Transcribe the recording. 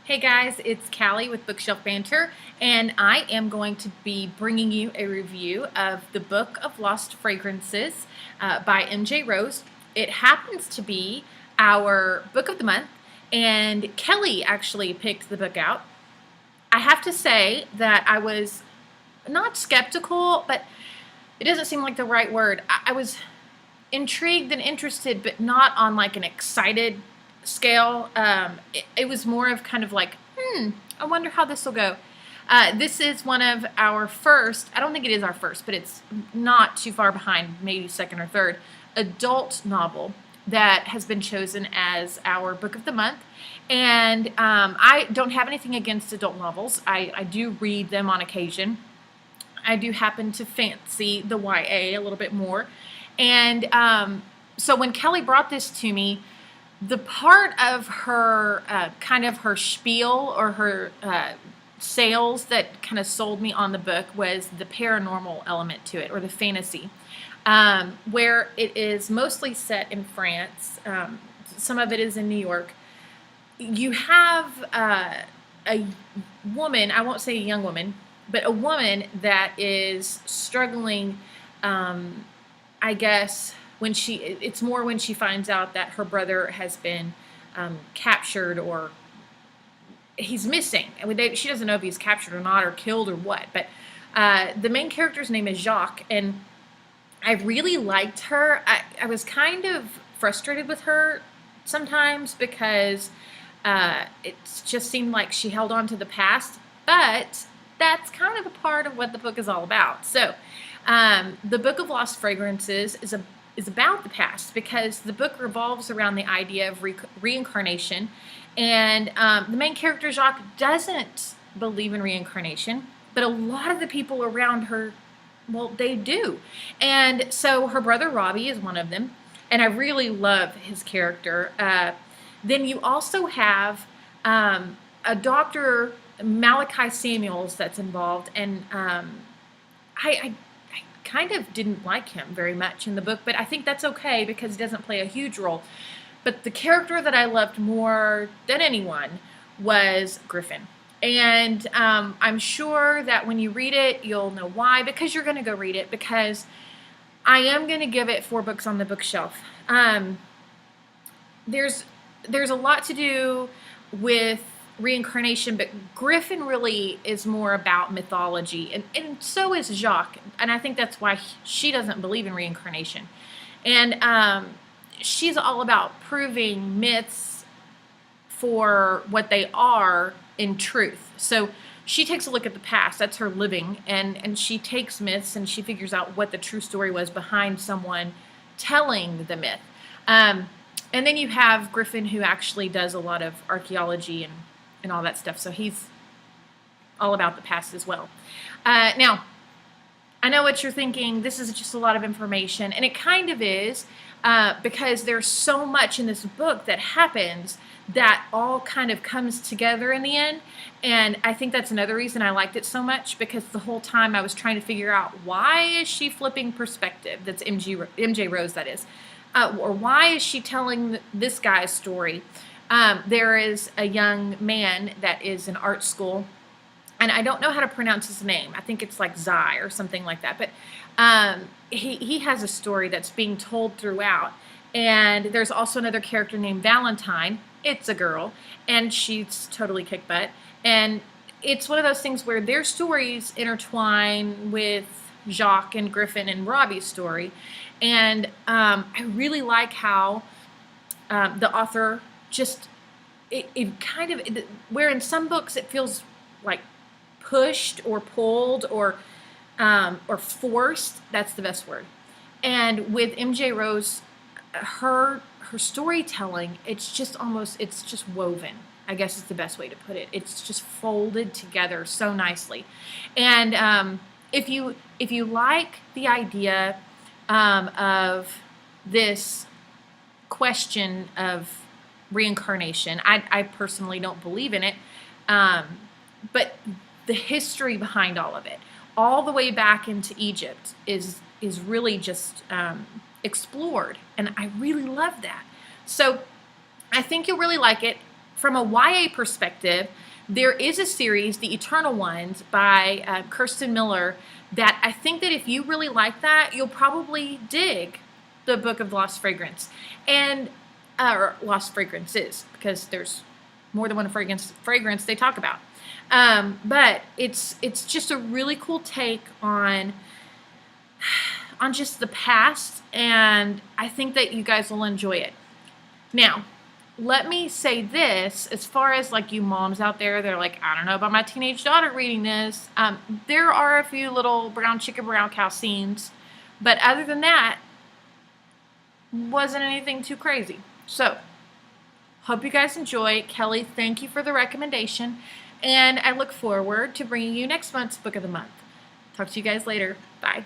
Hey guys, it's Callie with Bookshelf Banter, and I am going to be bringing you a review of the Book of Lost Fragrances by MJ Rose. It happens to be our book of the month, and Kelly actually picked the book out. I have to say that I was not skeptical, but it doesn't seem like the right word. I was intrigued and interested, but not on like an excited scale. It was more of kind of like, I wonder how this will go. This is one of our first, I don't think it is our first, but it's not too far behind, maybe second or third, adult novel that has been chosen as our book of the month. And I don't have anything against adult novels. I do read them on occasion. I do happen to fancy the YA a little bit more. And so when Kelly brought this to me, the part of her kind of her spiel or her sales that kind of sold me on the book was the paranormal element to it, or the fantasy, where it is mostly set in France. Some of it is in New York. You have a woman, I won't say a young woman, but a woman that is struggling, I guess, it's more when she finds out that her brother has been captured, or he's missing. I mean, she doesn't know if he's captured or not, or killed or what, but the main character's name is Jacques, and I really liked her. I was kind of frustrated with her sometimes because it just seemed like she held on to the past, but that's kind of a part of what the book is all about. So the Book of Lost Fragrances is about the past, because the book revolves around the idea of reincarnation, and the main character Jacques doesn't believe in reincarnation, but a lot of the people around her, well, they do. And so her brother Robbie is one of them, and I really love his character. Then you also have a Dr. Malachi Samuels that's involved, and I kind of didn't like him very much in the book, but I think that's okay because he doesn't play a huge role. But the character that I loved more than anyone was Griffin. And I'm sure that when you read it, you'll know why, because you're going to go read it, because I am going to give it 4 books on the bookshelf. There's a lot to do with reincarnation, but Griffin really is more about mythology, and so is Jacques, and I think that's why she doesn't believe in reincarnation. And she's all about proving myths for what they are in truth. So she takes a look at the past, that's her living, and she takes myths and she figures out what the true story was behind someone telling the myth. And then you have Griffin, who actually does a lot of archaeology and all that stuff. So he's all about the past as well. Now, I know what you're thinking. This is just a lot of information, and it kind of is, because there's so much in this book that happens that all kind of comes together in the end. And I think that's another reason I liked it so much, because the whole time I was trying to figure out, why is she flipping perspective? That's MJ Rose, that is. Or why is she telling this guy's story? There is a young man that is in art school, and I don't know how to pronounce his name. I think it's like Zai or something like that. But he has a story that's being told throughout. And there's also another character named Valentine. It's a girl, and she's totally kick butt. And it's one of those things where their stories intertwine with Jacques and Griffin and Robbie's story. And I really like how the author just, it kind of, where in some books it feels like pushed or pulled or forced, that's the best word. And with MJ Rose, her storytelling, it's just woven, I guess is the best way to put it. It's just folded together so nicely. And if you like the idea of this question of reincarnation, I personally don't believe in it, but the history behind all of it, all the way back into Egypt, is really just explored, and I really love that. So I think you'll really like it. from a YA perspective, there is a series, The Eternal Ones, by Kirsten Miller, that I think that if you really like that, you'll probably dig the Book of Lost Fragrance, and or Lost Fragrances, because there's more than one fragrance they talk about. But it's just a really cool take on just the past, and I think that you guys will enjoy it. Now, let me say this, as far as like you moms out there, they're like, I don't know about my teenage daughter reading this. There are a few little brown chicken, brown cow scenes, but other than that, wasn't anything too crazy. So, hope you guys enjoy. Kelly, thank you for the recommendation, and I look forward to bringing you next month's Book of the Month. Talk to you guys later. Bye.